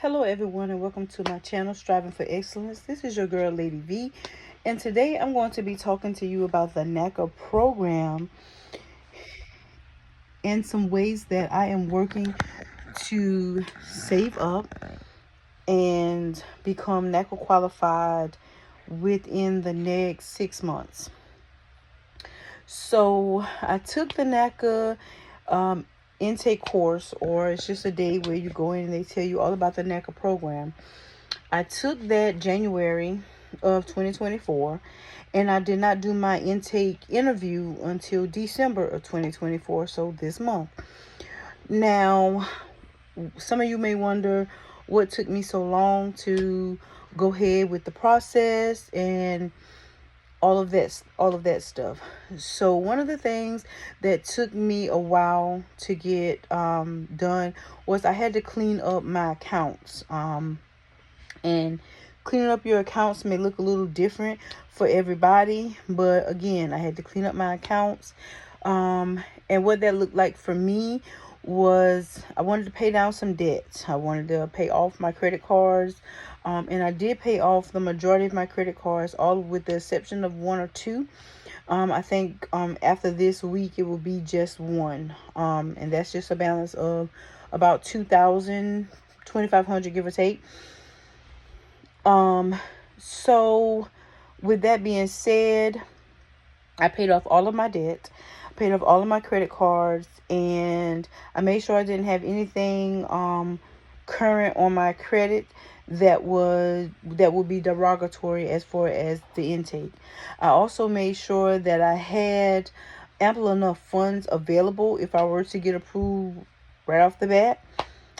Hello everyone and welcome to my channel Striving for Excellence. This is your girl Lady V, and today I'm going to be talking to you about the NACA program and some ways that I am working to save up and become NACA qualified within the next 6 months. So I took the NACA intake course, or it's just a day where you go in and they tell you all about the NACA program. I took that January of 2024, and I did not do my intake interview until December of 2024, so this month. Now, some of you may wonder what took me so long to go ahead with the process and all of that stuff. So one of the things that took me a while to get done was I had to clean up my accounts. And cleaning up your accounts may look a little different for everybody, but again, I had to clean up my accounts. And what that looked like for me was I wanted to pay down some debts. I wanted to pay off my credit cards. And I did pay off the majority of my credit cards, all with the exception of one or two. I think after this week it will be just one. And that's just a balance of about 2,500 give or take. So with that being said, I paid off all of my debt, paid off all of my credit cards, and I made sure I didn't have anything current on my credit that would be derogatory as far as the intake. I also made sure that I had ample enough funds available if I were to get approved right off the bat.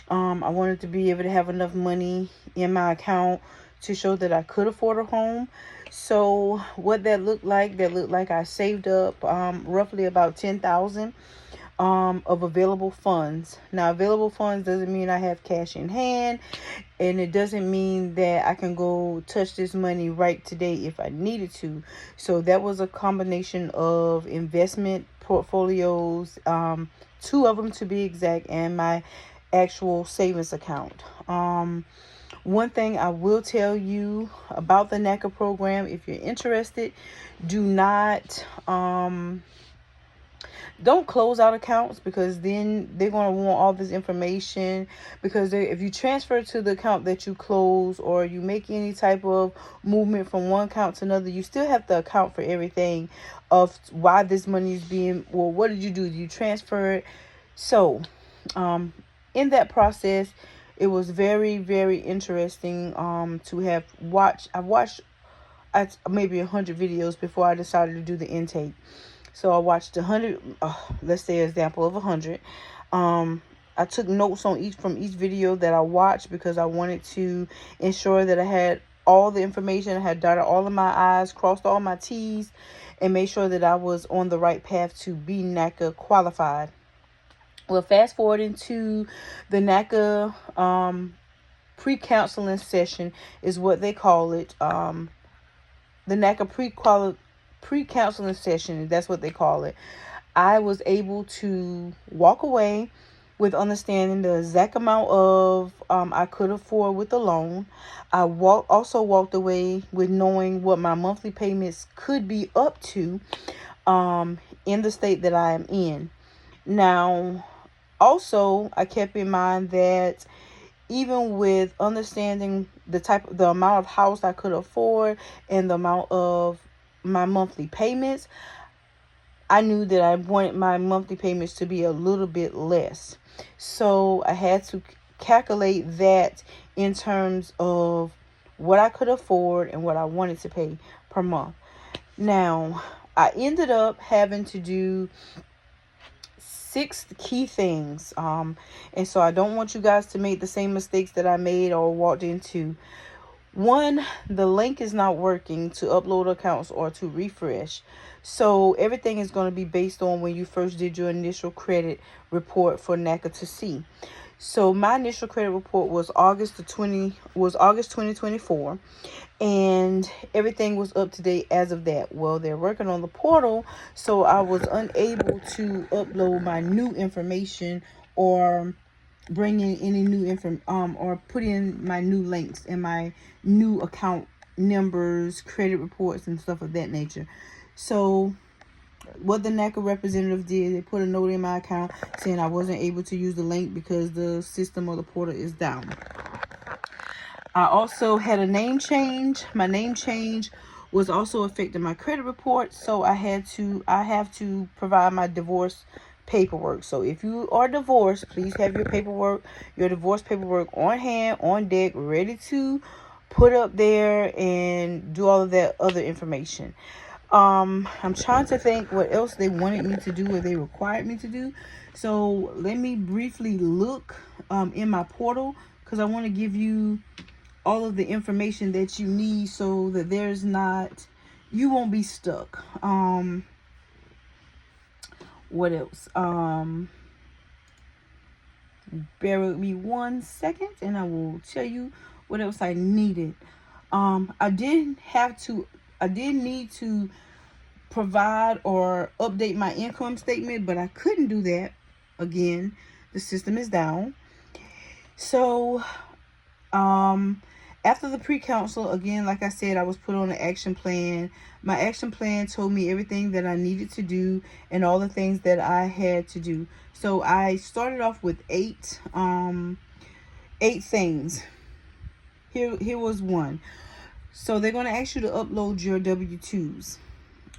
I wanted to be able to have enough money in my account to show that I could afford a home. So what that looked like I saved up roughly about $10,000 of available funds. Now, available funds doesn't mean I have cash in hand, and it doesn't mean that I can go touch this money right today if I needed to. So that was a combination of investment portfolios, two of them to be exact, and my actual savings account. One thing I will tell you about the NACA program, if you're interested, do not don't close out accounts, because then they're going to want all this information, because if you transfer to the account that you close, or you make any type of movement from one account to another, you still have to account for everything of why this money is being, well, what did you do? Did you transfer it? So in that process, it was very, very interesting to have watched. I watched maybe 100 videos before I decided to do the intake. So I watched 100, let's say an example of 100. I took notes on from each video that I watched, because I wanted to ensure that I had all the information. I had dotted all of my I's, crossed all my T's, and made sure that I was on the right path to be NACA qualified. Well, fast forwarding to the NACA pre-counseling session is what they call it. The NACA pre-counseling session, that's what they call it. I was able to walk away with understanding the exact amount of I could afford with the loan. I also walked away with knowing what my monthly payments could be up to in the state that I am in. Now, also, I kept in mind that even with understanding the amount of house I could afford and the amount of my monthly payments, I knew that I wanted my monthly payments to be a little bit less. So I had to calculate that in terms of what I could afford and what I wanted to pay per month. Now, I ended up having to do 6 key things, and so I don't want you guys to make the same mistakes that I made or walked into. One, the link is not working to upload accounts or to refresh. So everything is going to be based on when you first did your initial credit report for NACA to see. So my initial credit report was August 2024, and everything was up to date as of that. Well, they're working on the portal, so I was unable to upload my new information or bring in any new info, or put in my new links and my new account numbers, credit reports, and stuff of that nature. So what the NACA representative did, they put a note in my account saying I wasn't able to use the link because the system or the portal is down. I also had a name change. My name change was also affecting my credit report, so I have to provide my divorce paperwork. So if you are divorced, please have your divorce paperwork on hand, on deck, ready to put up there and do all of that other information. I'm trying to think what else they wanted me to do or they required me to do. So let me briefly look in my portal, because I want to give you all of the information that you need so that you won't be stuck. What else? Bear with me 1 second and I will tell you what else I needed. I did need to provide or update my income statement, but I couldn't do that. Again, the system is down. So, after the pre-council, again, like I said, I was put on an action plan. My action plan told me everything that I needed to do and all the things that I had to do. So I started off with eight things. Here was one. So they're going to ask you to upload your W-2s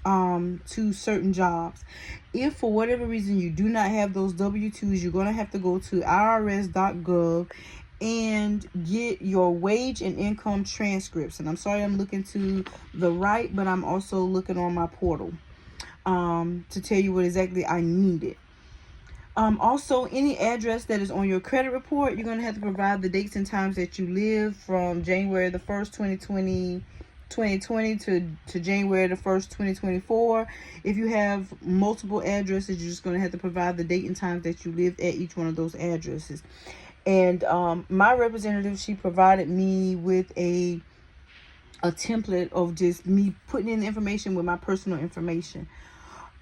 to certain jobs. If for whatever reason you do not have those W-2s, you're going to have to go to irs.gov and get your wage and income transcripts. And I'm sorry I'm looking to the right, but I'm also looking on my portal to tell you what exactly I needed. Also, any address that is on your credit report, you're going to have to provide the dates and times that you live from January the 1st, 2020 to January the 1st, 2024. If you have multiple addresses, you're just going to have to provide the date and times that you lived at each one of those addresses. And my representative, she provided me with a template of just me putting in the information with my personal information.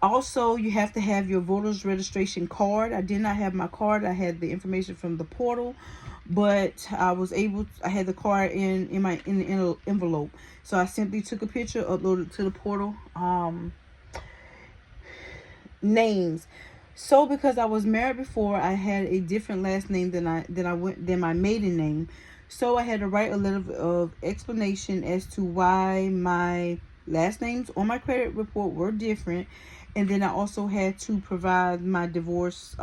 Also, you have to have your voter's registration card. I did not have my card. I had the information from the portal, but I had the card in the envelope. So I simply took a picture, uploaded it to the portal. Names. So because I was married before, I had a different last name than my maiden name. So I had to write a letter of explanation as to why my last names on my credit report were different. And then I also had to provide my divorce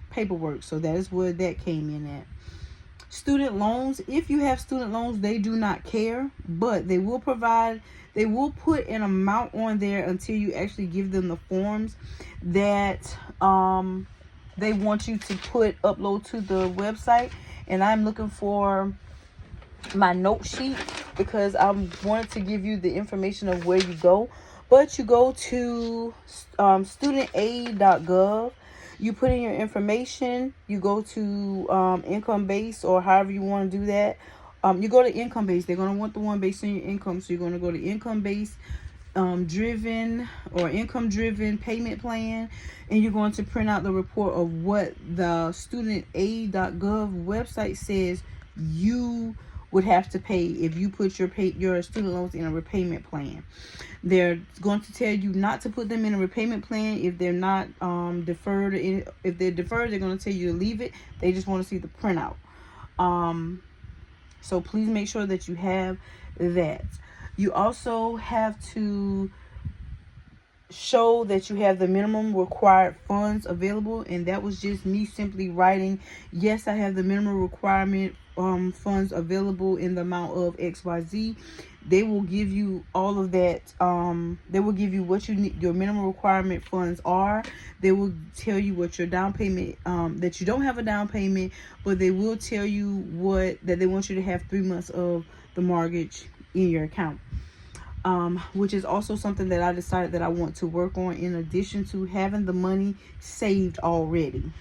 paperwork. So that is where that came in at. Student loans. If you have student loans, they do not care, but they will put an amount on there until you actually give them the forms that they want you to upload to the website. And I'm looking for my note sheet because I wanted to give you the information of where you go. But you go to studentaid.gov. You put in your information. You go to income base, or however you want to do that. You go to income base. They're going to want the one based on your income. So you're going to go to income base driven or income driven payment plan. And you're going to print out the report of what the studentaid.gov website says you would have to pay if you put your student loans in a repayment plan. They're going to tell you not to put them in a repayment plan if they're not deferred. If they're deferred, they're going to tell you to leave it. They just want to see the printout. So please make sure that you have that. You also have to show that you have the minimum required funds available, and that was just me simply writing, yes, I have the minimum requirement funds available in the amount of XYZ. They will give you all of that. They will give you what you need, your minimum requirement funds are. They will tell you what your down payment, that you don't have a down payment, but they will tell you that they want you to have 3 months of the mortgage in your account. Which is also something that I decided that I want to work on in addition to having the money saved already.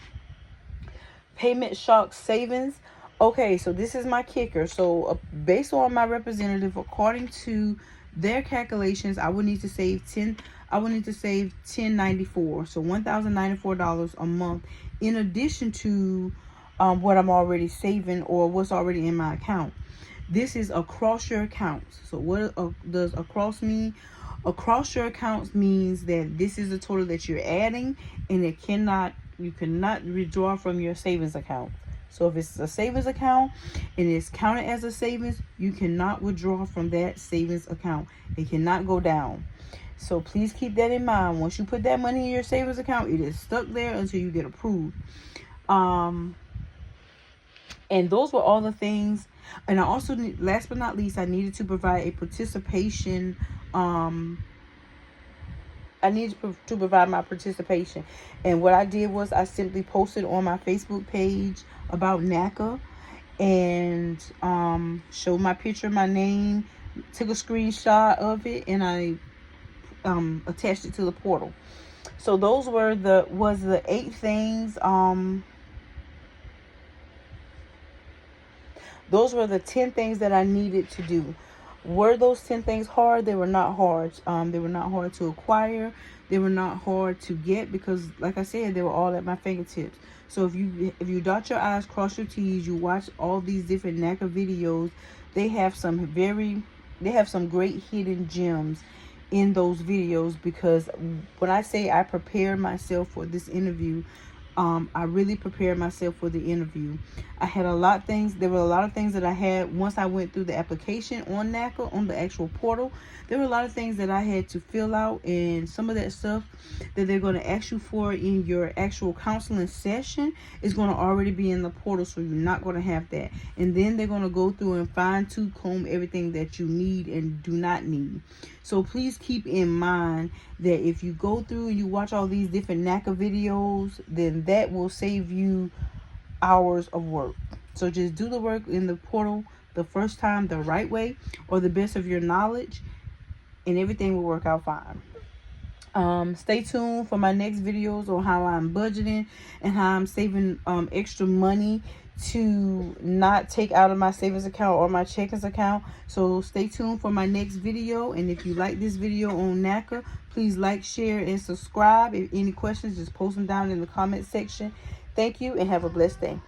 Payment shock savings. Okay, so this is my kicker. So based on my representative, according to their calculations, I would need to save $1,094, so $1,094 a month, in addition to what I'm already saving or what's already in my account. This is across your accounts. So what does across mean? Across your accounts means that this is the total that you're adding, and you cannot withdraw from your savings account. So if it's a savings account and it's counted as a savings, you cannot withdraw from that savings account. It cannot go down. So please keep that in mind. Once you put that money in your savings account, it is stuck there until you get approved. And those were all the things. And I also, last but not least, I needed to provide a participation. I needed to provide my participation. And what I did was I simply posted on my Facebook page about NACA and showed my picture, my name, took a screenshot of it, and I attached it to the portal. So those were the 8 things. Those were the 10 things that I needed to do. Were those 10 things hard? They were not hard. They were not hard to acquire. They were not hard to get because, like I said, they were all at my fingertips. So if you dot your I's, cross your T's, you watch all these different NACA videos, they have some great hidden gems in those videos, because when I say I prepared myself for this interview, I really prepared myself for the interview. I had there were a lot of things that I had once I went through the application on NACA, on the actual portal. There were a lot of things that I had to fill out, and some of that stuff that they're going to ask you for in your actual counseling session is going to already be in the portal, so you're not going to have that. And then they're going to go through and fine-tooth comb everything that you need and do not need. So please keep in mind that if you go through and you watch all these different NACA videos, then that will save you hours of work. So just do the work in the portal the first time the right way, or the best of your knowledge, and everything will work out fine. Stay tuned for my next videos on how I'm budgeting and how I'm saving extra money to not take out of my savings account or my checkings account. So stay tuned for my next video. And if you like this video on NACA, please like, share, and subscribe. If any questions, just post them down in the comment section. Thank you and have a blessed day.